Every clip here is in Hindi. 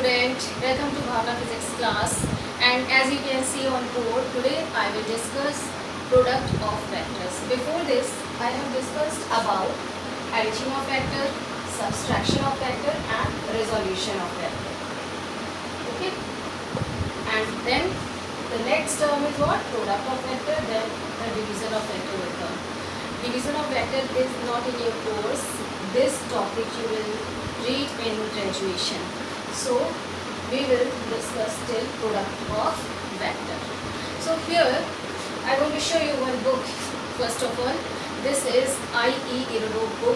student, welcome to Bhavna Physics class, and as you can see on board, today I will discuss product of vectors. Before this, I have discussed about addition of vector, subtraction of vector and resolution of vector. Okay, and then the next term is what? Product of vector, then the division of vector will come. Division of vector is not in your course. This topic you will read in graduation. So we will discuss till product of vector. So here I want to show you one book. First of all, this is I.E. Irode book,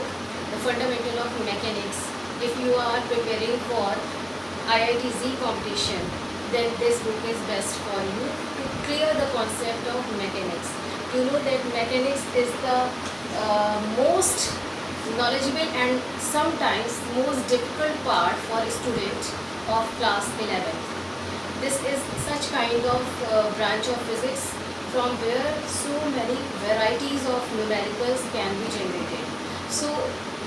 The Fundamental of Mechanics. If you are preparing for IIT-JEE competition, then this book is best for you to clear the concept of mechanics. You know that mechanics is the most knowledgeable and sometimes most difficult part for a student of class 11. This is such kind of branch of physics from where so many varieties of numericals can be generated. So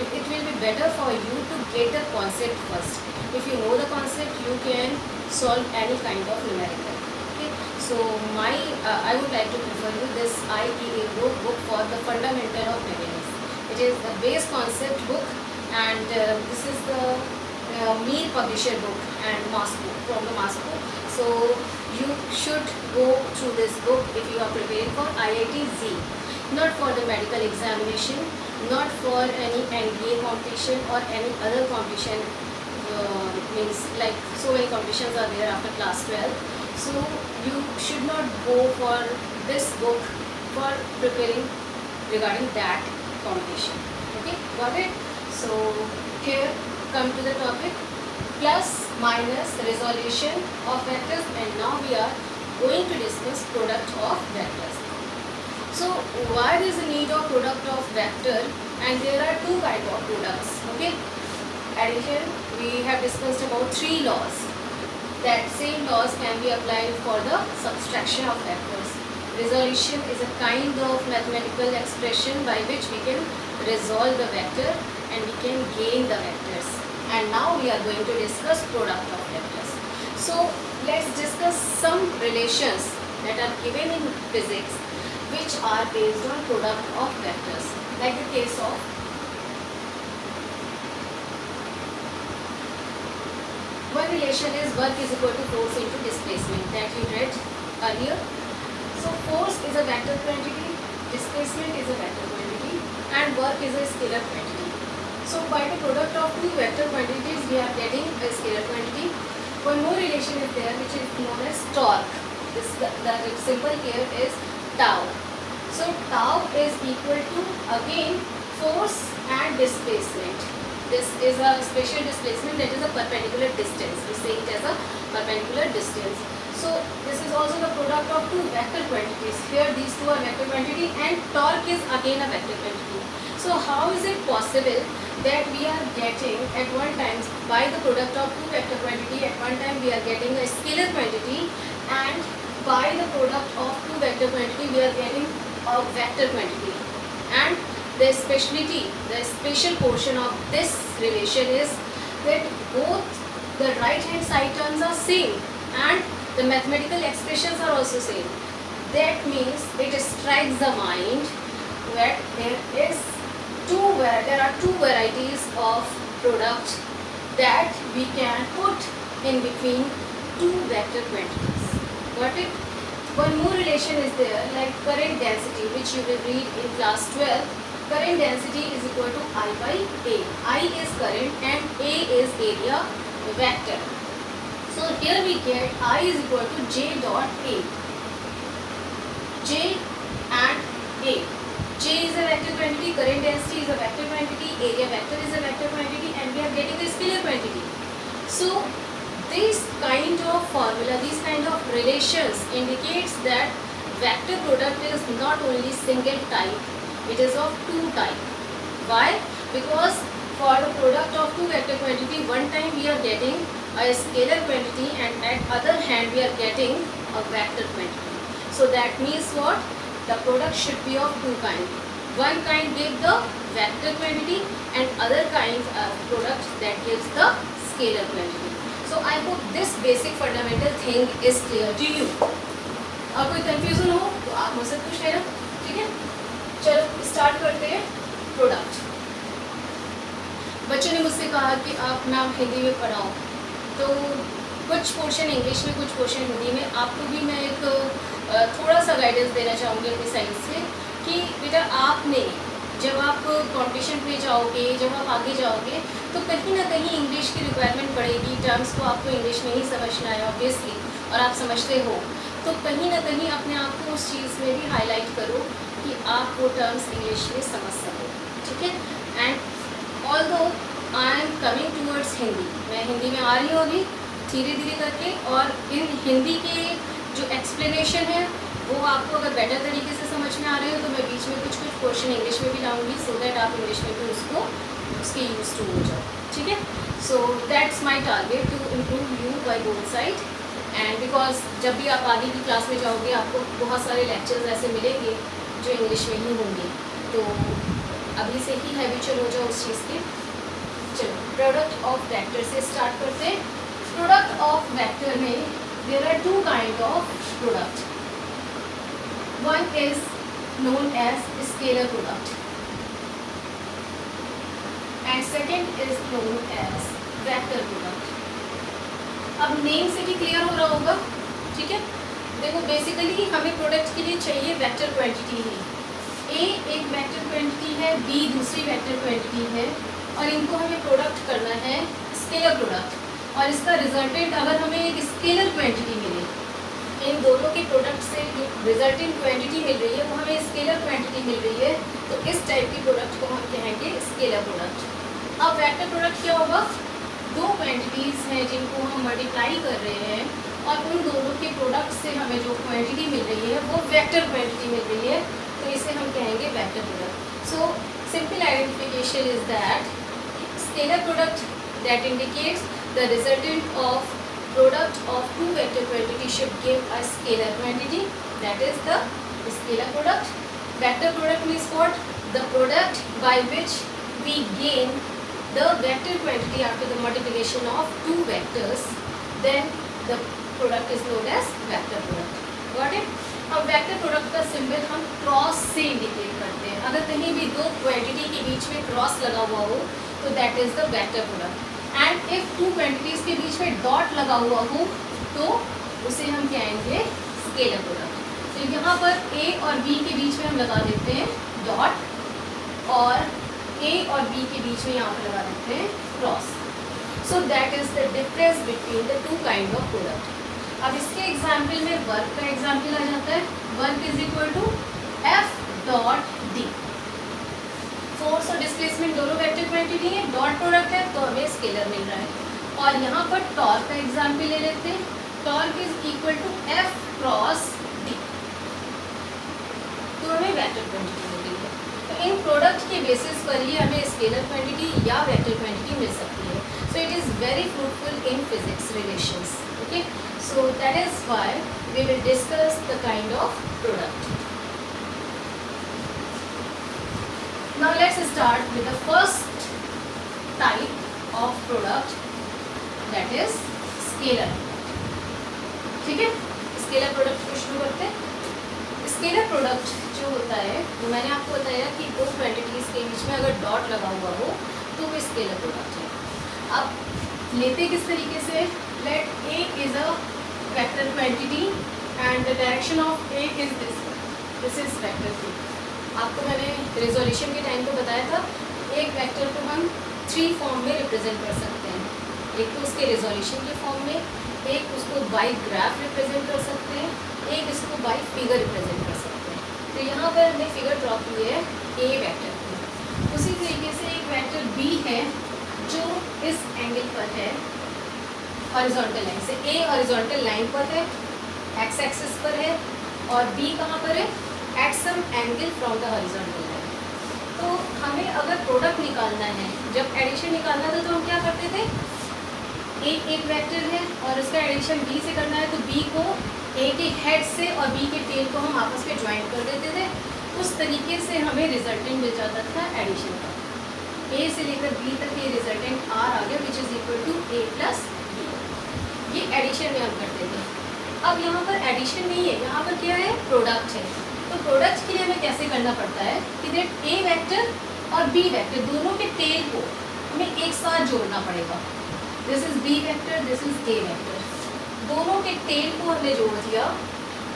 it will be better for you to get the concept first. If you know the concept, you can solve any kind of numerical. Okay? So I would like to prefer you this I.E. Irode book for the fundamental of mechanics. It is the base concept book, and this is the Mir publisher book and Moscow, from the Moscow. So you should go through this book if you are preparing for IIT-JEE, not for the medical examination, not for any NDA competition or any other competition. Means like so many competitions are there after class 12. So you should not go for this book for preparing regarding that competition. Okay, got it? So here come to the topic, plus minus resolution of vectors, and now we are going to discuss product of vectors. So why there is a need of product of vector, and there are two kind of products. Okay, addition, we have discussed about three laws. That same laws can be applied for the subtraction of vectors. Resolution is a kind of mathematical expression by which we can resolve the vector and we can gain the vectors. And now we are going to discuss product of vectors. So let's discuss some relations that are given in physics which are based on product of vectors. Like the case of one relation is work is equal to force into displacement, that you read earlier. So force is a vector quantity, displacement is a vector quantity, and work is a scalar quantity. So by the product of two vector quantities, we are getting a scalar quantity. One more relation is there which is known as torque. The symbol here is tau. So tau is equal to again force and displacement. This is a special displacement, that is a perpendicular distance. We say it as a perpendicular distance. So this is also the product of two vector quantities. Here these two are vector quantity and torque is again a vector quantity. So how is it possible that we are getting at one time, by the product of two vector quantity, at one time we are getting a scalar quantity, and by the product of two vector quantity we are getting a vector quantity. And the speciality, the special portion of this relation is that both the right hand side terms are same and the mathematical expressions are also same. That means it strikes the mind that there are two varieties of product that we can put in between two vector quantities. Got it? One more relation is there, like current density, which you will read in class 12. Current density is equal to I by A. I is current and A is area vector. So here we get I is equal to J dot A. J and A. J is a vector quantity, current density is a vector quantity, area vector is a vector quantity, and we are getting a scalar quantity. So this kind of formula, these kind of relations indicates that vector product is not only single type, it is of two type. Why? Because for the product of two vector quantity, one time we are getting a scalar quantity and at other hand we are getting a vector quantity. So that means what? The product should be of two kinds. One kind gives the vector quantity and other kind of product that gives the scalar quantity. So I hope this basic fundamental thing is clear to you. और कोई कंफ्यूजन हो तो आप मुझसे पूछ लेना, ठीक है। चलो स्टार्ट करते हैं। प्रोडक्ट, बच्चों ने मुझसे कहा कि आप मैम हिंदी में पढ़ाओ, तो कुछ पोर्शन इंग्लिश में, कुछ पोर्शन हिंदी में। आपको भी मैं एक थोड़ा सा गाइडेंस देना चाहूँगी अपनी साइड से कि बेटा आपने जब आप कॉम्पिटिशन पे जाओगे, जब आप आगे जाओगे, तो कहीं ना कहीं इंग्लिश की रिक्वायरमेंट पड़ेगी। टर्म्स को आपको इंग्लिश में ही समझना है ऑब्वियसली, और आप समझते हो, तो कहीं ना कहीं अपने आप को उस चीज़ में भी हाईलाइट करो कि आप वो टर्म्स इंग्लिश में समझ सको, ठीक है। And although I am coming towards Hindi, मैं हिंदी में आ रही हूँ अभी धीरे धीरे करके, और इन हिंदी के जो एक्सप्लेनेशन है वो आपको अगर बेटर तरीके से समझ में आ रहे हो तो मैं बीच में कुछ क्वेश्चन इंग्लिश में भी लाऊंगी, सो दैट आप इंग्लिश में भी उसके यूज टू हो जाओ, ठीक है। So that's my target to improve you by both side. And because जब भी आप आगे की क्लास में जाओगे आपको बहुत सारे लेक्चर्स ऐसे मिलेंगे जो इंग्लिश में ही होंगे, तो अभी से ही हैबिचुअल हो जाओ उस चीज़ के। चलो प्रोडक्ट ऑफ वेक्टर से स्टार्ट करते हैं। प्रोडक्ट ऑफ वेक्टर में there are two kind of product. One is known as scalar product and second is known as vector product. अब नेम से भी क्लियर हो रहा होगा, ठीक है। देखो बेसिकली हमें प्रोडक्ट के लिए चाहिए वेक्टर क्वांटिटी ही। ए एक वेक्टर क्वांटिटी है, बी दूसरी वेक्टर क्वांटिटी है, और इनको हमें प्रोडक्ट करना है स्केलर प्रोडक्ट, और इसका रिजल्टेंट अगर हमें एक स्केलर क्वांटिटी मिले, इन दोनों के प्रोडक्ट से जो रिजल्टिंग क्वांटिटी मिल रही है वो हमें स्केलर क्वांटिटी मिल रही है, तो इस टाइप की प्रोडक्ट को हम कहेंगे स्केलर प्रोडक्ट। अब वेक्टर प्रोडक्ट क्या होगा? दो क्वांटिटीज़ हैं जिनको हम मल्टीप्लाई कर रहे हैं, और उन दोनों के प्रोडक्ट से हमें जो क्वांटिटी मिल रही है वो वेक्टर क्वांटिटी मिल रही है, तो इसे हम कहेंगे vector product. So simple identification is that scalar product that indicates the resultant of product of two vector quantity should give a scalar quantity, that is the scalar product. Vector product means what? The product by which we gain the vector quantity after the multiplication of two vectors, then the product is known as vector product. Got it? अब वेक्टर प्रोडक्ट का सिंबल हम क्रॉस से इंडिकेट करते हैं। अगर कहीं भी दो क्वांटिटी के बीच में क्रॉस लगा हुआ हो तो that is the vector product. And if two quantities के बीच में डॉट लगा हुआ हो तो उसे हम कहेंगे स्केलर प्रोडक्ट। तो यहाँ पर ए और बी के बीच में हम लगा देते हैं डॉट, और ए और बी के बीच में यहाँ पर लगा देते हैं cross. So that is the difference between the two kind of product. अब इसके एग्जाम्पल में वर्क का एग्जाम्पल आ जाता है। Work is equal to F dot D. Force और डिस्प्लेसमेंट दोनों वेक्टर क्वांटिटी है, डॉट प्रोडक्ट है तो हमें स्केलर मिल रहा है। और यहाँ पर टॉर्क का एग्जाम्पल ले लेते हैं। Torque is equal to F cross D, तो हमें वेक्टर क्वांटिटी मिल रही है। तो इन प्रोडक्ट के बेसिस पर ही हमें स्केलर क्वांटिटी या वेक्टर क्वांटिटी मिल सकती है। So it is very fruitful in physics relations. Okay, so that is why we will discuss the kind of product. Now let's start with the first type of product, that is scalar. ठीक है, स्केलर प्रोडक्ट को शुरू करते हैं। स्केलर प्रोडक्ट जो होता है तो मैंने आपको बताया कि दो क्वांटिटीज़ के बीच में अगर डॉट लगा हुआ हो तो वो स्केलर प्रोडक्ट है। अब लेते किस तरीके से? Let A is a vector quantity and the direction of A is this is vector C। आपको मैंने रेजोल्यूशन के टाइम पे बताया था एक वेक्टर को हम 3 फॉर्म में रिप्रेजेंट कर सकते हैं। एक तो उसके रेजोल्यूशन के फॉर्म में, एक उसको बाय ग्राफ रिप्रेजेंट कर सकते हैं, एक इसको बाय फिगर रिप्रेजेंट कर सकते हैं। तो यहाँ पर हमने फिगर ड्रॉ की है ए वेक्टर की। उसी तरीके से एक वेक्टर बी है जो इस एंगल पर है हॉरिजॉन्टल लाइन से। ए हॉरिजॉन्टल लाइन पर है, एक्स एक्सिस पर है, और बी कहाँ पर है? At some angle from the horizontal line. तो हमें अगर प्रोडक्ट निकालना है, जब एडिशन निकालना था तो हम क्या करते थे? ए एक वेक्टर है और उसका एडिशन बी से करना है तो बी को ए के हेड से और बी के टेल को हम आपस में ज्वाइन कर देते थे। उस तरीके से हमें रिजल्टेंट मिल जाता था एडिशन का। ए से लेकर बी तक ये रिजल्टेंट आर आ गया, which is equal to A plus B. ये एडिशन में हम करते थे। अब यहाँ पर एडिशन नहीं है, यहाँ पर क्या है, प्रोडक्ट है। तो प्रोडक्ट के लिए हमें कैसे करना पड़ता है कि दैट ए वेक्टर और बी वेक्टर दोनों के टेल को हमें एक साथ जोड़ना पड़ेगा। This is B vector, this is A vector, दोनों के टेल को हमने जोड़ दिया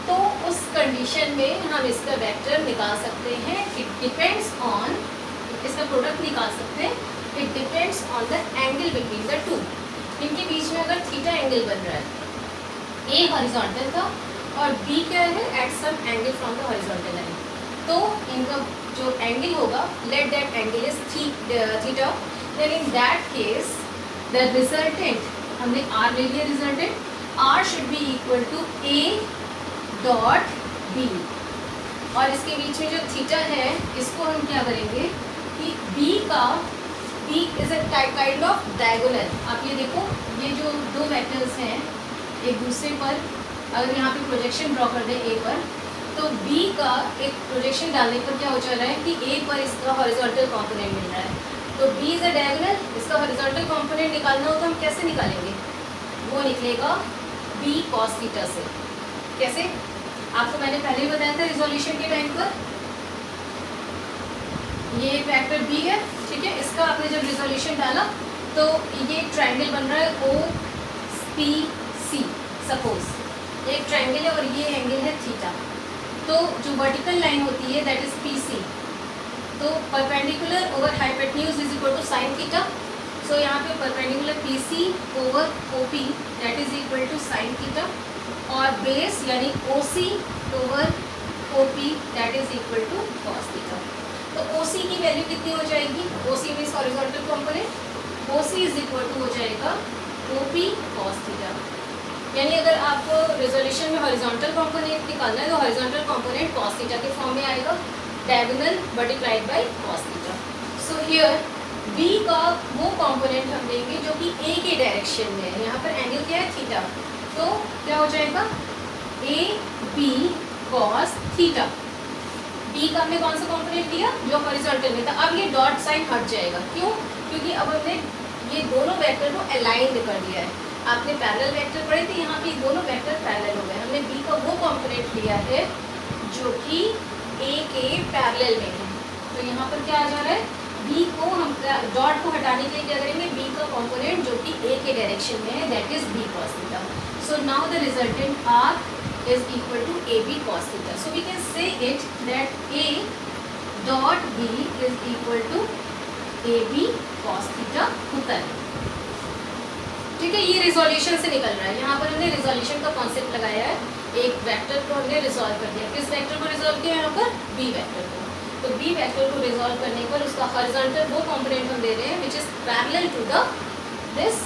तो उस कंडीशन में हम इसका वेक्टर निकाल सकते हैं। इट डिपेंड्स ऑन, इसका प्रोडक्ट निकाल सकते हैं। It depends on the angle between the two. इनके बीच में अगर थीटा एंगल बन रहा है, ए हॉरिजॉन्टल था और बी क्या है, at some angle from the horizontal line, तो इनका जो एंगल होगा, let that angle is theta, then in that case the resultant, हमने आर ले लिया resultant, R should be equal to A dot B. और इसके बीच में जो थीटा है इसको हम क्या करेंगे कि बी का, B is a kind of diagonal. आप ये देखो, ये जो दो वेक्टर्स हैं एक दूसरे पर, अगर यहाँ पे प्रोजेक्शन ड्रॉ कर दें ए पर, तो बी का एक प्रोजेक्शन डालने पर क्या हो जा रहा है कि ए पर इसका हॉरिजॉन्टल कंपोनेंट मिल रहा है। तो बी इज अ डायगोनल, इसका हॉरिजॉन्टल कंपोनेंट निकालना हो तो हम कैसे निकालेंगे, वो निकलेगा बी कॉस थीटा से। कैसे, आपको मैंने पहले ही बताया था रिजोल्यूशन के टाइम पर। ये एक वेक्टर बी है, ठीक है, इसका आपने जब रिजोल्यूशन डाला तो ये एक ट्रायंगल बन रहा है ओ पी सी, सपोज एक ट्रायंगल है और ये एंगल है थीटा। तो जो वर्टिकल लाइन होती है दैट इज पी सी, तो perpendicular over hypotenuse is equal to sine theta. So यहाँ पे perpendicular P C over O P that is equal to sine theta, और बेस यानी O C over O P that is equal to cos theta. तो ओ सी की वैल्यू कितनी हो जाएगी, O C means horizontal component, O C is equal to हो जाएगा ओ पी कॉस थीटा। यानी अगर आपको रिजोल्यूशन में हॉरिजॉन्टल कंपोनेंट निकालना है तो हॉरिजॉन्टल कंपोनेंट कॉस थीटा के फॉर्म में आएगा, diagonal multiplied by cos theta. So here B का वो कंपोनेंट हम लेंगे जो कि ए के डायरेक्शन में है। यहाँ पर एंगल क्या है, थीटा, तो क्या हो जाएगा A B cos theta. B का हमने कौन सा कंपोनेंट लिया, जो हॉरिजॉन्टल में था। अब ये डॉट साइन हट जाएगा, क्यों, क्योंकि अब हमने ये दोनों वेक्टर को अलाइन कर दिया है। आपने पैरेलल वेक्टर पढ़े थे, यहाँ पे दोनों वेक्टर पैरेलल हो गए। हमने बी का वो कंपोनेंट लिया है जो कि ए के पैरेलल में है। तो यहाँ पर क्या आ जा रहा है, बी को हम डॉट को हटाने के लिए क्या करेंगे, बी का कंपोनेंट जो कि ए के डायरेक्शन में है that is B cos theta. So now the resultant R is equal to AB cos theta. So we can say it that A dot B is equal to AB cos theta होता है। ठीक है, ये रिजोल्यूशन से निकल रहा है। यहाँ पर हमने रिजोल्यूशन का कॉन्सेप्ट लगाया है, एक वेक्टर को हमने रिजॉल्व कर दिया। किस वेक्टर को रिजॉल्व किया यहाँ पर, B वेक्टर को। तो B वेक्टर को रिजॉल्व करने पर उसका हॉरिजॉन्टल वो कंपोनेंट हम दे रहे हैं which is parallel to the this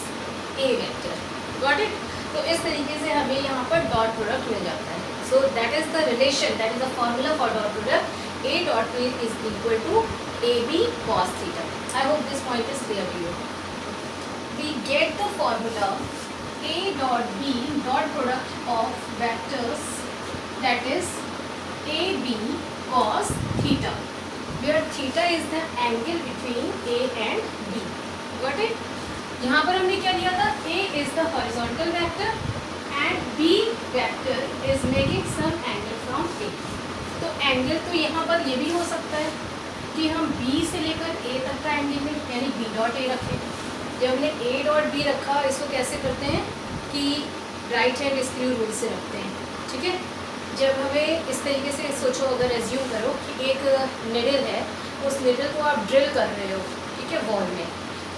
A vector. Got it. तो इस तरीके से हमें यहाँ पर डॉट प्रोडक्ट मिल जाता है। So that is the relation, that is the formula for dot product. A dot B is equal to AB cos theta. I hope this point is clear to you. We get the formula A dot B dot product of vectors that is AB cos theta, where theta is the angle between A and B. Got it? यहाँ पर हमने क्या लिया था, A is the horizontal vector and B vector is making some angle from A. तो एंगल तो यहाँ पर ये भी हो सकता है कि हम B से लेकर A तक का एंगल में यानी B डॉट A रखें। जब हमने A डॉट B रखा, इसको कैसे करते हैं कि राइट हैंड स्क्रू रूल से रखते हैं। ठीक है, जब हमें इस तरीके से सोचो, अगर एज्यूम करो कि एक निडल है, उस निडल को आप ड्रिल कर रहे हो, ठीक है, वॉल में,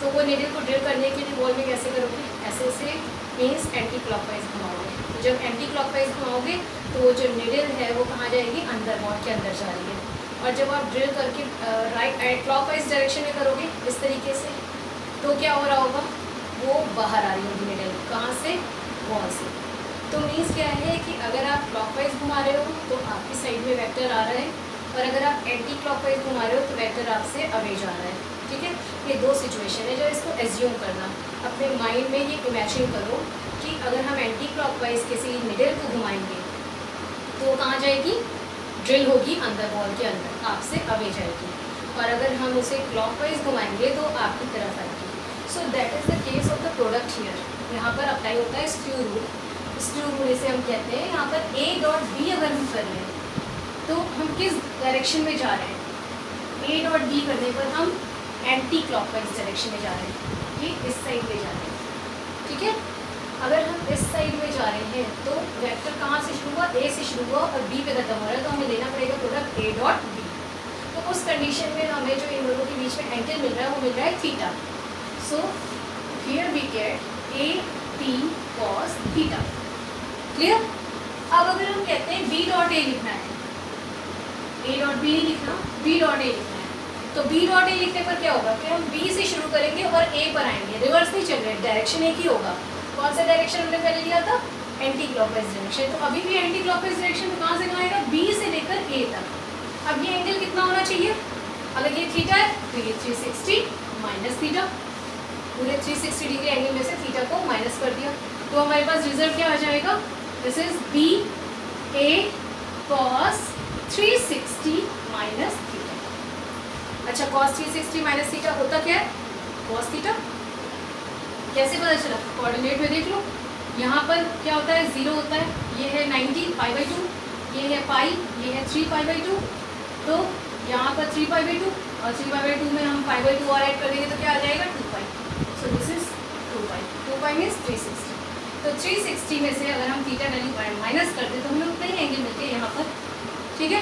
तो वो निडल को ड्रिल करने के लिए वॉल में कैसे करोगे, ऐसे से मीन्स एंटी क्लॉकवाइज घुमाओगे। तो जब एंटी क्लॉकवाइज घुमाओगे तो वो जो निडल है वो कहाँ जाएगी, अंदर, वॉल के अंदर जा रही है। और जब आप ड्रिल करके राइट क्लॉकवाइज डायरेक्शन में करोगे इस तरीके से, तो क्या हो रहा होगा, वो बाहर आ रही होगी निडल, कहाँ से, वॉल से। तो मीन्स क्या है कि अगर आप क्लॉकवाइज घुमा रहे हो तो आपकी साइड में वेक्टर आ रहा है, और अगर आप एंटी क्लॉकवाइज घुमा रहे हो तो वेक्टर आपसे अवे जा रहा है। ठीक है, ये दो सिचुएशन है जो इसको एज्यूम करना, अपने माइंड में ये इमेजिन करो कि अगर हम एंटी क्लॉकवाइज किसी निडल को घुमाएंगे तो कहाँ जाएगी, ड्रिल होगी अंदर, वॉल के अंदर, आपसे अवे जाएगी। और अगर हम उसे क्लॉकवाइज घुमाएंगे तो आपकी तरफ आएगी। So that is the case of the product here. यहाँ पर अप्लाई होता है स्क्यू रूल। स्क्यू रूल इसे हम कहते हैं। यहाँ पर ए डॉट बी अगर हम कर रहे हैं तो हम किस डायरेक्शन में जा रहे हैं, ए डॉट बी करने पर हम एंटी क्लॉकवाइज डायरेक्शन में जा रहे हैं, ये इस साइड में जा रहे हैं। ठीक है, अगर हम इस साइड में जा रहे हैं तो वेक्टर कहाँ से शुरू हुआ, ए से शुरू हुआ और बी पे खत्म हो रहा है, तो हमें लेना पड़ेगा प्रोडक्ट ए डॉट बी। तो उस कंडीशन में हमें जो इन दोनों के बीच में एंगल मिल रहा है वो मिल रहा है theta. So here we get A P cos theta. Clear. अब अगर हम कहते हैं बी डॉट ए लिखना है, ए डॉट बी नहीं लिखना, बी डॉट ए लिखना है, तो बी डॉट ए लिखने पर क्या होगा कि हम बी से शुरू करेंगे और ए पर आएंगे, रिवर्स नहीं चल रहे, डायरेक्शन एक ही होगा। कौन सा डायरेक्शन हमने पहले लिया था, एंटी क्लॉकवाइज डायरेक्शन। तो अभी भी एंटी क्लॉकवाइज डायरेक्शन तो कहाँ से कहाँ आएगा, बी से लेकर ए तक। अब ये एंगल कितना होना चाहिए, अगर ये थीटा है तो ये 360 माइनस थीटा, पूरे 360 डिग्री एंगल में से थीटा को माइनस कर दिया, तो हमारे पास रिजल्ट क्या आ जाएगा, this is B A cos 360 minus theta. अच्छा, कॉस 360 माइनस थीटा होता क्या है, कॉस थीटा। कैसे पता चला, कोऑर्डिनेट में देख लो, यहाँ पर क्या होता है, 0 होता है, ये है 90 पाई/2, ये है पाई, ये है 3 पाई/2, तो यहाँ पर 3 पाई/2 और 3 पाई/2 में हम पाई/2 और ऐड कर देंगे तो क्या आ जाएगा 2 pi. So this is 2 pi, 2 pi means 360। तो 360 में से अगर हम थीटा वैल्यू माइनस कर दें तो हमें उतना ही एंगल मिलते हैं यहाँ पर। ठीक है,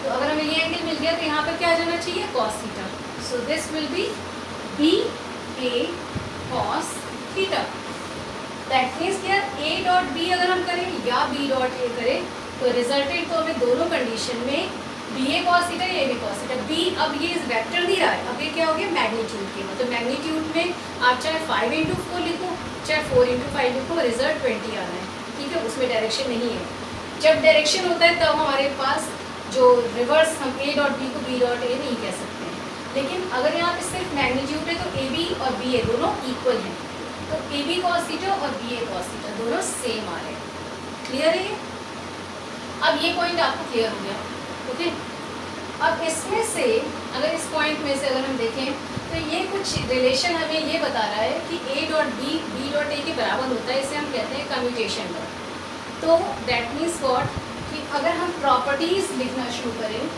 तो अगर हमें ये एंगल मिल गया तो यहाँ पर क्या आ जाना चाहिए, cos theta. So this will be B A cos theta. That means क्या, ए डॉट बी अगर हम करें या बी डॉट ए करें तो रिजल्टेंट तो हमें दोनों कंडीशन में बी ए कॉस थीटा या A B cos theta. B अब ये वेक्टर दे रहा है, अब ये क्या हो गया, मैग्नीट्यूड के, मतलब मैग्नीट्यूड में आप चाहे 5/4 लिखो चाहे 4/5 लिखो, रिजल्ट 20 आना है। ठीक है, उसमें डायरेक्शन नहीं है। जब डायरेक्शन होता है तब हमारे पास जो रिवर्स, हम ए डॉट बी को बी डॉट ए नहीं कह सकते हैं, लेकिन अगर यहाँ पे सिर्फ मैग्नीट्यूड है तो ए बी और बी ए दोनों इक्वल हैं, तो ए बी कॉस थीटा और बी ए कॉस थीटा दोनों सेम आ रहे हैं। क्लियर है ये, अब ये पॉइंट आपको क्लियर हो गया। ओके, अब इसमें से अगर इस पॉइंट में से अगर हम देखें तो ये कुछ रिलेशन हमें ये बता रहा है कि A dot B B dot A के बराबर होता है, इसे हम कहते हैं कम्यूटेशन लॉ। तो दैट मीन्स व्हाट, कि अगर हम प्रॉपर्टीज लिखना शुरू करें,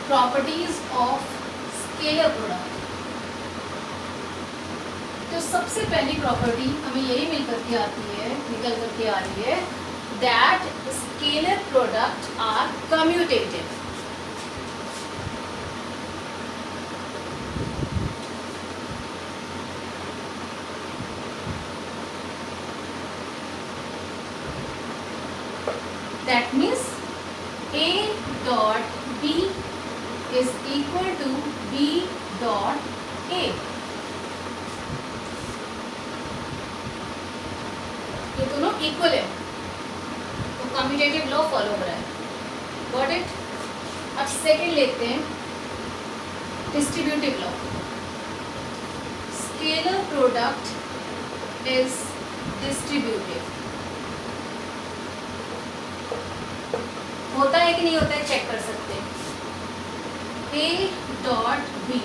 प्रॉपर्टीज ऑफ स्केलर प्रोडक्ट, तो सबसे पहली प्रॉपर्टी हमें यही मिल करके आती है, निकल करके आ रही है, that scalar product are commutative। That means A dot B is equal to B dot A। ये दोनों इक्वल है, कम्यूटेटिव लॉ फॉलो हो रहा है। Got it. अब सेकेंड लेते हैं distributive law. Scalar product is distributive. होता है कि नहीं होता है, चेक कर सकते हैं। A dot B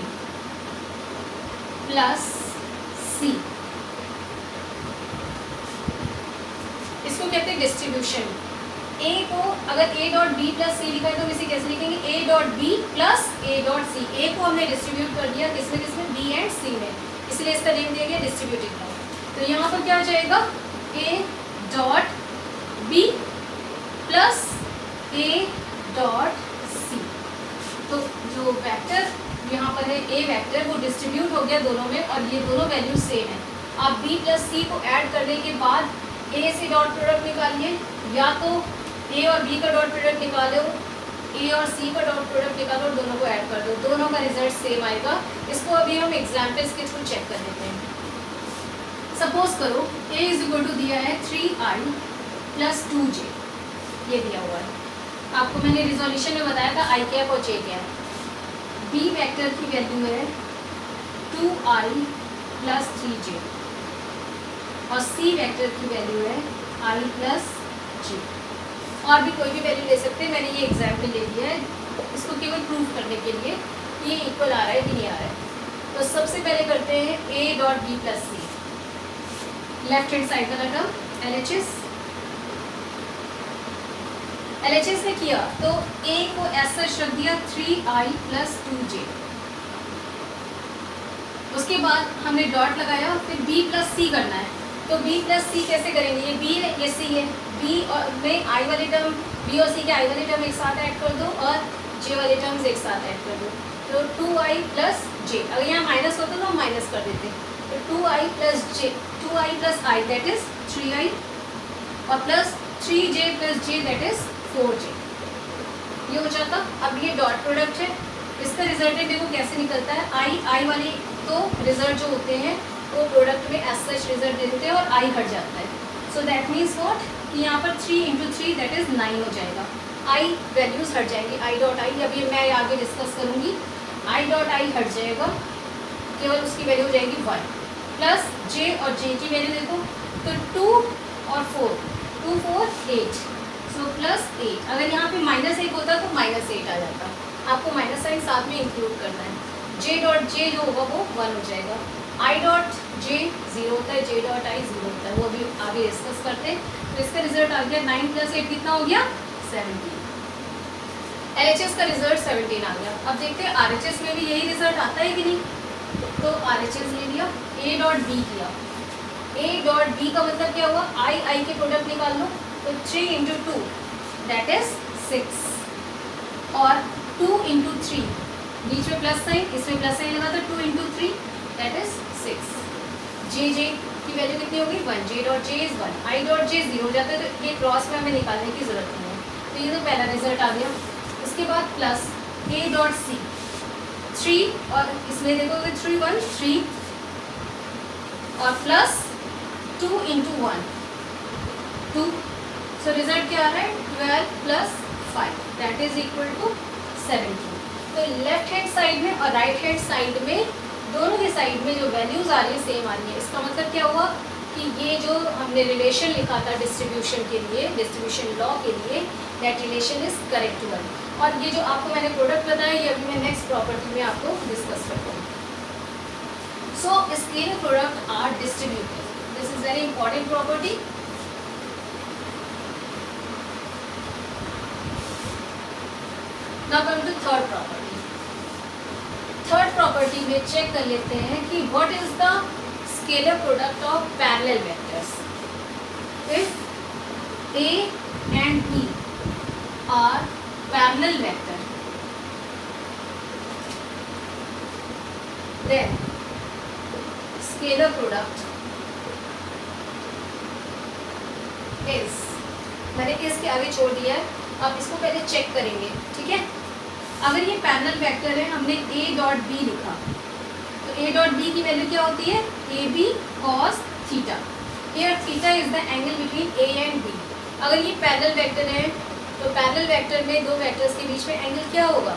plus C, इसको कहते हैं डिस्ट्रीब्यूशन। ए को अगर A dot B plus C लिखा है तो इसे कैसे लिखेंगे, A dot B plus A dot C. A को हमने डिस्ट्रीब्यूट कर दिया किसमें किसमें, बी एंड सी में, इसलिए इसका नेम दिया गया डिस्ट्रीब्यूटिव लॉ। तो यहाँ पर क्या हो जाएगा, A dot B plus A dot C. तो जो वेक्टर यहाँ पर है ए वेक्टर, वो डिस्ट्रीब्यूट हो गया दोनों में और ये दोनों वैल्यू सेम है। आप बी प्लस सी को ऐड करने के बाद ए से डॉट प्रोडक्ट निकालिए, या तो ए और बी का डॉट प्रोडक्ट निकालो, ए और सी का डॉट प्रोडक्ट निकालो और दोनों को ऐड कर दो, दोनों का रिजल्ट सेम आएगा। इसको अभी हम एग्जाम्पल्स के थ्रू चेक कर लेते हैं। सपोज करो ए इज इक्वल टू दिया है 3i प्लस 2j, ये दिया हुआ है। आपको मैंने रिजोल्यूशन में बताया था आई कैप और जे कैप। बी वेक्टर की वैल्यू है 2i प्लस 3j और सी वेक्टर की वैल्यू है i प्लस j। और भी कोई भी वैल्यू ले सकते हैं, मैंने ये एग्जाम्पल ले लिया है इसको केवल प्रूफ करने के लिए ये इक्वल आ रहा है कि नहीं आ रहा है। तो सबसे पहले करते हैं a dot B plus C, left hand side वाला टर्म LHS। LHS ने किया तो a को ऐसा रख दिया 3i प्लस 2j। उसके बाद हमने डॉट लगाया, फिर b प्लस सी करना है। तो b प्लस सी कैसे करेंगे, ये b है ये c है, b और में i वाले टर्म, b और c के i वाले टर्म एक साथ ऐड कर दो और j वाले टर्म्स एक साथ ऐड कर दो। तो 2i प्लस j, अगर यहाँ माइनस होता तो हम माइनस कर देते। तो 2i plus j, 2i plus i that is 3i और plus 3j plus j that is 4j। ये हो जाता। अब ये डॉट प्रोडक्ट है, इसका रिजल्टेंट देखो कैसे निकलता है। i वाले तो रिजल्ट जो होते हैं वो प्रोडक्ट में एज सच रिजल्ट दे देते हैं और i हट जाता है। सो दैट मीन्स व्हाट कि यहाँ पर 3 इंटू 3 दैट इज 9 हो जाएगा। i वैल्यूज हट जाएंगी, i डॉट आई, अभी मैं आगे डिस्कस करूँगी। i डॉट आई हट जाएगा, केवल उसकी वैल्यू हो जाएगी 1 प्लस j, और j की वैल्यू देखो तो 2 और 4, 2 4 8, सो प्लस 8। अगर यहाँ पे -1 होता तो -8 आ जाता, आपको माइनस साइन साथ में इंक्लूड करना है। j डॉट j जो होगा वो 1 हो जाएगा। i डॉट j 0 होता है, j डॉट i 0 होता है, वो भी आगे डिस्कस करते हैं। तो इसका रिजल्ट आ गया 9 प्लस 8 कितना हो गया 17। LHS का रिजल्ट 17 आ गया। अब देखते हैं RHS में भी यही रिजल्ट आता है कि नहीं। तो RHS ले लिया, a डॉट b किया, a डॉट b का मतलब क्या हुआ, i के प्रोडक्ट निकाल लो। तो 3 इंटू 2 दैट इज 6 और 2 इंटू 3, बीच में प्लस साइन, इसमें प्लस साइन लगा तो 2 इंटू 3 दैट इज 6। j की वैल्यू कितनी होगी 1, j dot j is 1, i dot j 0 हो जाता है, तो ये क्रॉस में हमें निकालने की जरूरत नहीं है। तो ये तो पहला रिजल्ट आ गया। उसके बाद प्लस a डॉट c 3, और इसमें देखोगे 3 1 3 और प्लस 2 इंटू 1 2। सो रिजल्ट क्या आ रहा है 12 plus 5 that is equal to 17। तो लेफ्ट हैंड साइड में और राइट हैंड साइड में दोनों के साइड में जो वैल्यूज आ रही है सेम आ रही है। इसका मतलब क्या हुआ कि ये जो हमने रिलेशन लिखा था डिस्ट्रीब्यूशन के लिए, डिस्ट्रीब्यूशन लॉ के लिए, that relation is correct one. और ये जो आपको मैंने प्रोडक्ट बताया ये अभी मैं नेक्स्ट प्रॉपर्टी में आपको डिस्कस करता हूँ। So scalar product are distributive, this is very important property. Now come to third property. Third property में चेक कर लेते हैं कि what is the scalar product of parallel vectors. If a and b are parallel vector, then scalar product is, मैंने इसके आगे छोड़ दिया है, अब इसको पहले चेक करेंगे, ठीक है। अगर ये पैरेलल वेक्टर है, हमने a डॉट b लिखा, तो a डॉट b की वैल्यू क्या होती है ab cos theta. Here theta is the angle between a and b। अगर ये पैरेलल वेक्टर है तो पैरेलल वेक्टर में दो वेक्टर्स के बीच में एंगल क्या होगा,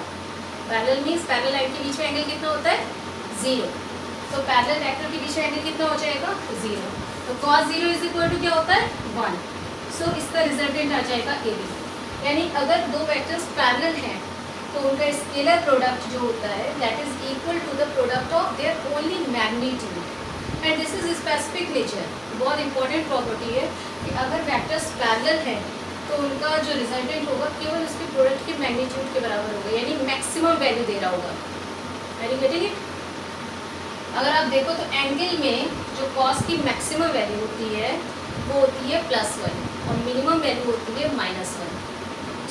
पैरेलल मीन्स पैरेलल लाइन के बीच में एंगल कितना होता है 0। तो पैरेलल वेक्टर के बीच में एंगल कितना हो जाएगा 0। तो cos 0 इज इक्वल टू क्या होता है 1। सो इसका रिजल्टेंट आ जाएगा ab। यानी अगर दो वेक्टर्स पैरेलल हैं तो उनका स्केलर प्रोडक्ट जो होता है that is equal to the product of their only magnitude, and this is specific nature. बहुत इंपॉर्टेंट प्रॉपर्टी है कि अगर वेक्टर्स पैरेलल हैं तो उनका जो रिजल्टेंट होगा केवल उसके प्रोडक्ट के मैग्नीट्यूड के बराबर होगा, यानी मैक्सिमम वैल्यू दे रहा होगा। यानी गेटिंग इट। अगर आप देखो तो एंगल में जो कॉस की मैक्सिमम वैल्यू होती है वो होती है +1 और मिनिमम वैल्यू होती है -1,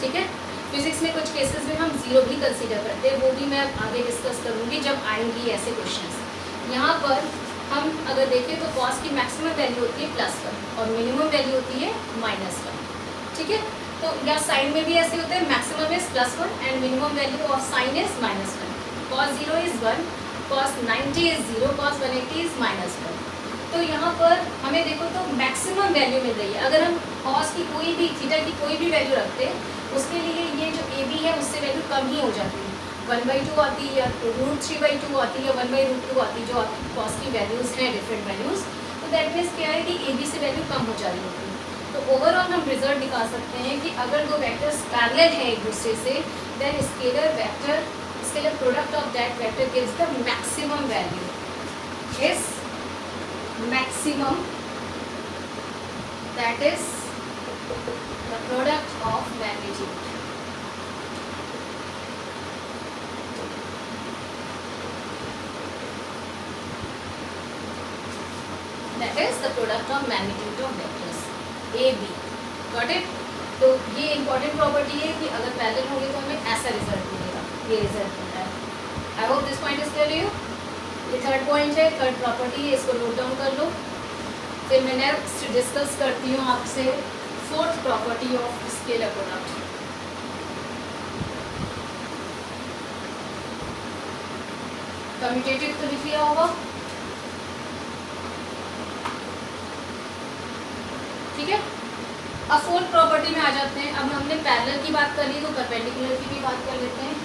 ठीक है। फिजिक्स में कुछ केसेस में हम 0 भी कंसीडर करते हैं, वो भी मैं आगे डिस्कस करूँगी जब आएंगी ऐसे क्वेश्चंस। यहाँ पर हम अगर देखें तो कॉस की मैक्सिमम वैल्यू होती है +1 और मिनिमम वैल्यू होती है -1, ठीक है। तो या साइन में भी ऐसे होते हैं, maximum is +1 and minimum value of sine is -1। cos 0 is 1, cos 90 is 0, cos 180 is -1। तो यहाँ पर हमें देखो तो मैक्सिमम वैल्यू मिल रही है। अगर हम cos की कोई भी, थीटा की कोई भी वैल्यू रखते हैं उसके लिए ये जो AB है उससे वैल्यू कम ही हो जाती है, 1/2 आती है या √3/2 आती है या 1/√2 आती है, जो आपकी कॉस की वैल्यूज़ हैं डिफरेंट वैल्यूज़। तो दैट मीन्स क्या है कि AB से वैल्यू कम हो जा रही होती है। तो ओवरऑल हम रिजल्ट दिखा सकते हैं कि अगर दो वेक्टर्स पैरेलल हैं एक दूसरे से then scalar product of that vector gives the maximum value. Is maximum, that is the product of magnitude. That is the product of magnitude of vectors A B. Got it? तो ये इंपॉर्टेंट प्रॉपर्टी है कि अगर पैरेलल होंगे तो हमें ऐसा रिजल्ट मिलेगा, ये रिजल्ट मिलता है. I hope this point is clear to you. ये थर्ड पॉइंट है, थर्ड प्रॉपर्टी है, इसको नोट डाउन कर लो. फिर मैं नेक्स्ट डिस्कस करती हूँ आपसे fourth property of scalar product. Commutative तो लिख लिया होगा, ठीक है. अब फोर्थ प्रॉपर्टी में आ जाते हैं. अब हमने पैरेलल की बात कर ली तो परपेंडिकुलर की भी बात कर लेते हैं.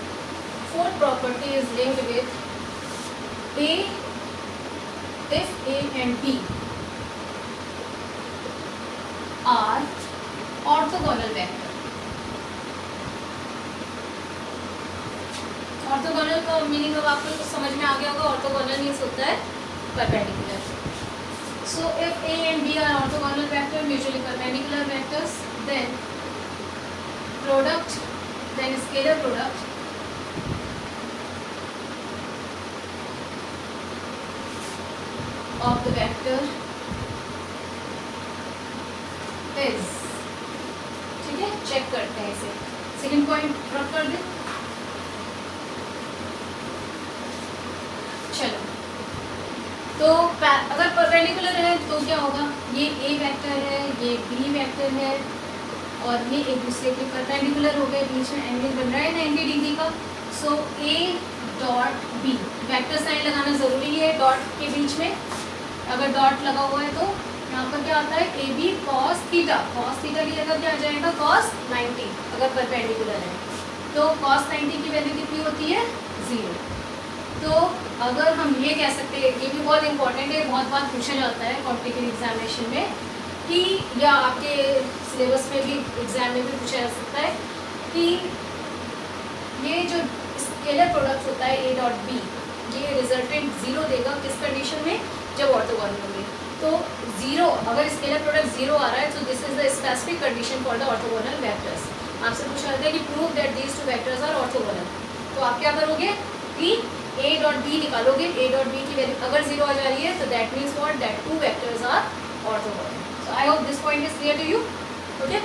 Fourth property is linked with A if A and B are orthogonal vector. Orthogonal का मीनिंग अब आपको समझ में आ गया होगा. ऑर्थोगोनल मीन्स होता है perpendicular. So if A and B are orthogonal vector, mutually perpendicular vectors, then scalar product of the vector is, ठीक है. चेक करते हैं इसे. सेकंड पॉइंट ड्रॉप कर दे. चलो, तो अगर परपेंडिकुलर है तो क्या होगा, ये A वेक्टर है, ये B वेक्टर है और ये एक दूसरे के परपेंडिकुलर हो गए. बीच में एंगल बन रहा है 90 डिग्री का. So A dot B, vector sign लगाना ज़रूरी है डॉट के बीच में. अगर डॉट लगा हुआ है तो यहाँ पर क्या आता है, A B cos theta. Cos theta की जगह क्या आ जाएगा, कॉस 90 अगर परपेंडिकुलर है. तो कॉस 90 की वैल्यू कितनी होती है, 0. तो अगर हम ये कह सकते हैं, ये भी बहुत इंपॉर्टेंट है, बहुत बार पूछा जाता है कॉम्पिटिटिव एग्जामिनेशन में कि, या आपके सिलेबस में भी एग्जाम में भी पूछा जा सकता है कि ये जो स्केलर प्रोडक्ट होता है A डॉट B, ये रिजल्टेंट 0 देगा किस कंडीशन में, जब ऑर्थोगोनल होंगे. तो 0, अगर स्केलर प्रोडक्ट 0 आ रहा है तो this is the specific condition for the orthogonal vectors. आपसे पूछा जाता है कि prove that these two vectors are orthogonal. तो आप क्या करोगे कि A डॉट B निकालोगे. A डॉट B की वैल्यू अगर 0 आ जा रही है तो that means what, that two vectors are orthogonal. So I hope this point is clear to you. Okay,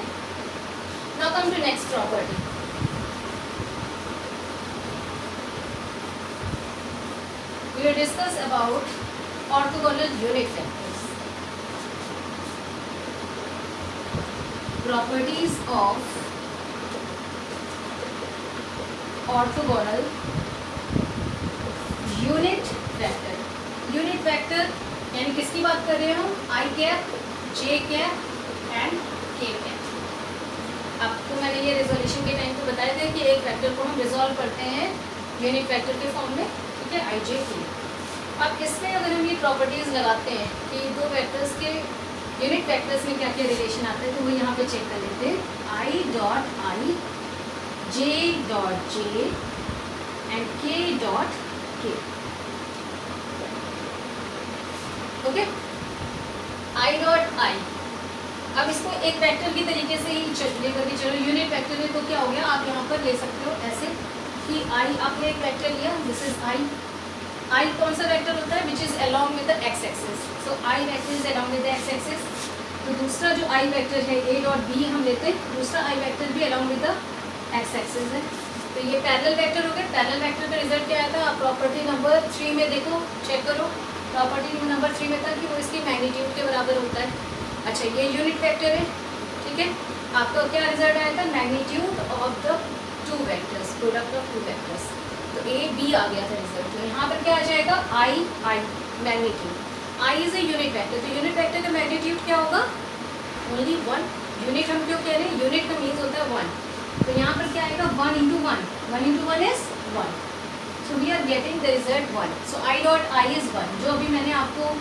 now come to next property. We will discuss about orthogonal unit vectors. Properties of orthogonal unit vector. Unit vector यानी किसकी बात कर रहे हैं हम, I cap, J cap and K cap. आपको मैंने ये रिजोल्यूशन के टाइम पे बताया था कि एक वेक्टर को हम रिजॉल्व करते हैं यूनिट वेक्टर के फॉर्म में, ठीक है, I J K. अब इसमें अगर हम ये प्रॉपर्टीज़ लगाते हैं कि दो वेक्टर्स के यूनिट वेक्टर्स में क्या क्या रिलेशन आता है, तो वो यहाँ पे चेक कर लेते हैं. I dot I, J dot J and K dot K. Okay, I dot I. अब इसको एक वेक्टर की तरीके से ही लेकर के चलो. यूनिट वेक्टर में तो क्या हो गया, आप यहाँ पर ले सकते हो ऐसे कि I, आपने एक वेक्टर लिया, दिस इज I. I कौन सा वेक्टर होता है, which is along with the x axis. So I vector is along with the x axis. तो दूसरा जो I वेक्टर है A डॉट B हम लेते हैं, दूसरा I वेक्टर भी along with the x axis है. तो ये पैरेलल वेक्टर हो गया. पैरेलल वेक्टर का रिजल्ट क्या आया था, आप प्रॉपर्टी नंबर 3 में देखो, चेक करो. प्रॉपर्टी नंबर 3 में था कि वो इसकी मैग्नीट्यूड के बराबर होता है. अच्छा, ये यूनिट वेक्टर है, ठीक है. आपका क्या रिजल्ट आया था, magnitude of the two vectors, product of two vectors. तो A B आ गया था रिजल्ट. तो यहाँ पर क्या आ जाएगा, I magnitude. I is a unit vector. तो यूनिट वेक्टर का मैग्नीट्यूड क्या होगा, ओनली 1. यूनिट हम क्यों कह रहे हैं, यूनिट का मीन्स होता है 1. तो यहाँ पर क्या आएगा, 1 into 1. 1 into 1 is 1. So we are getting the result 1. So I dot I is 1. जो अभी मैंने आपको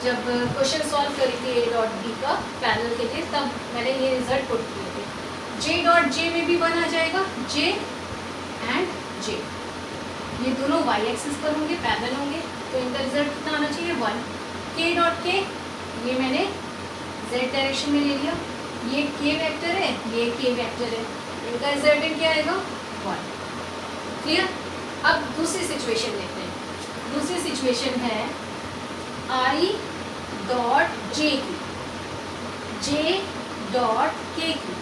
जब क्वेश्चन सॉल्व करी थी A डॉट B का पैरेलल के लिए, तब मैंने ये रिजल्ट पुट किए थे. J डॉट J में भी 1 आ जाएगा, J एंड J. ये दोनों y एक्सिस पर होंगे, पैरेलल होंगे, तो इनका रिजल्ट कितना आना चाहिए 1। k डॉट k ये मैंने z डायरेक्शन में ले लिया, ये k वेक्टर है, ये k वेक्टर है, इनका रिजल्टेंट क्या आएगा 1। क्लियर। अब दूसरी सिचुएशन देखते हैं। दूसरी सिचुएशन है i डॉट j की, j डॉट k की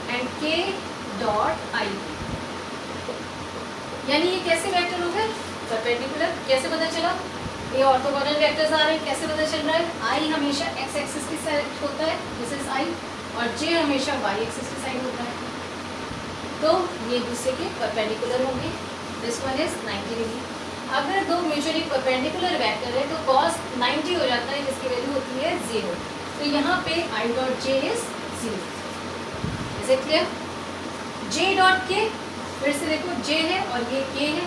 एंड k डॉट i की। यानी ये कैसे वेक्टर हो गए परपेंडिकुलर। कैसे पता चला? ये ऑर्थोगोनल वेक्टर्स आ रहे हैं, कैसे पता चल रहा है? i हमेशा x एक्सिस की साइड होता है, दिस इज i, और j हमेशा y एक्सिस की साइड होता है, तो ये दूसरे के परपेंडिकुलर होंगे। This one is 90 degree. अगर दो म्यूचुअली परपेंडिकुलर वेक्टर है तो cos 90 हो जाता है, जिसकी वैल्यू होती है 0। तो यहाँ पे i dot j is 0। Is it clear? j dot k, फिर से देखो j है और ये k है,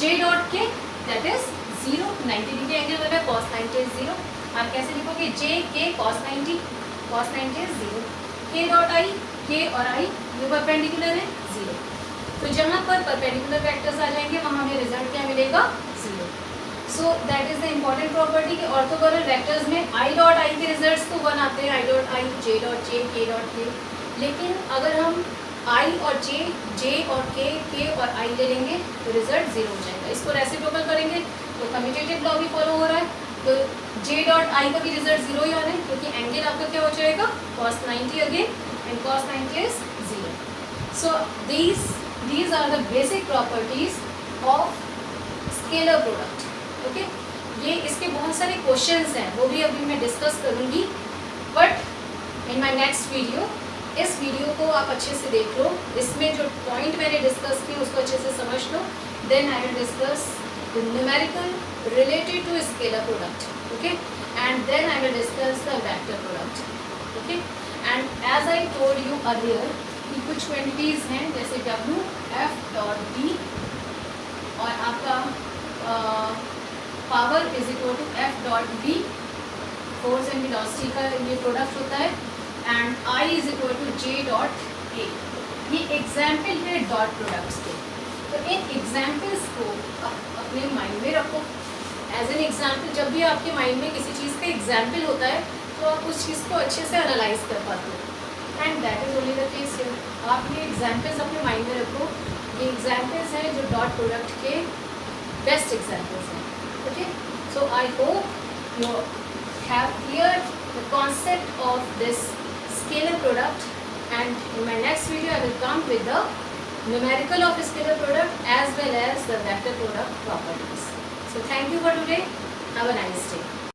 j dot k that is 0, 90 degree angle वाला cos 90 इज 0। आप कैसे लिखोगे? j k cos 90 is 0। k dot i, k और i ये परपेंडिकुलर है 0। तो जहाँ पर परपेंडिकुलर वेक्टर्स आ जाएंगे वहाँ हमें रिजल्ट क्या मिलेगा? 0। सो that is the important property कि ऑर्थोगोनल वेक्टर्स में i डॉट i के रिजल्ट्स तो 1 आते हैं, i dot i, j dot j, k dot k। लेकिन अगर हम i और j और k और i ले लेंगे तो रिजल्ट 0 हो जाएगा। इसको रेसिप्रोकल करेंगे तो कम्यूटेटिव लॉ भी फॉलो हो रहा है, तो j डॉट i का भी रिजल्ट 0 ही आना है, क्योंकि एंगल आपका क्या हो जाएगा? cos 90 again, and cos 90 is 0। So these are the basic properties of scalar product. Okay, ये इसके बहुत सारे क्वेश्चंस हैं, वो भी अभी मैं डिस्कस करूँगी, but in my next video. इस वीडियो को आप अच्छे से देख लो, इसमें जो पॉइंट मैंने डिस्कस किए उसको अच्छे से समझ लो, then I will discuss the numerical related to scalar product, okay, and then I will discuss the vector product, okay. And as I told you earlier कि कुछ क्वांटिटीज़ हैं जैसे W, F डॉट D और आपका power is equal to F dot V, force and velocity का ये प्रोडक्ट होता है, and I is equal to J dot A। ये एग्जाम्पल है डॉट प्रोडक्ट्स के, तो इन एग्जाम्पल्स को अपने माइंड में रखो एज एन एग्जाम्पल। जब भी आपके माइंड में किसी चीज़ का एग्जाम्पल होता है तो आप उस चीज़ को अच्छे से एनालाइज कर पाते हो, and that is only the case here. आप ये एग्जाम्पल्स अपने माइंड में रखो, ये एग्जाम्पल्स हैं जो डॉट प्रोडक्ट के बेस्ट एग्जाम्पल्स हैं, okay. So I hope you have clear the concept of this scalar product, and in my next video I will come with the numerical of scalar product as well as the vector product properties. So thank you for today. Have a nice day.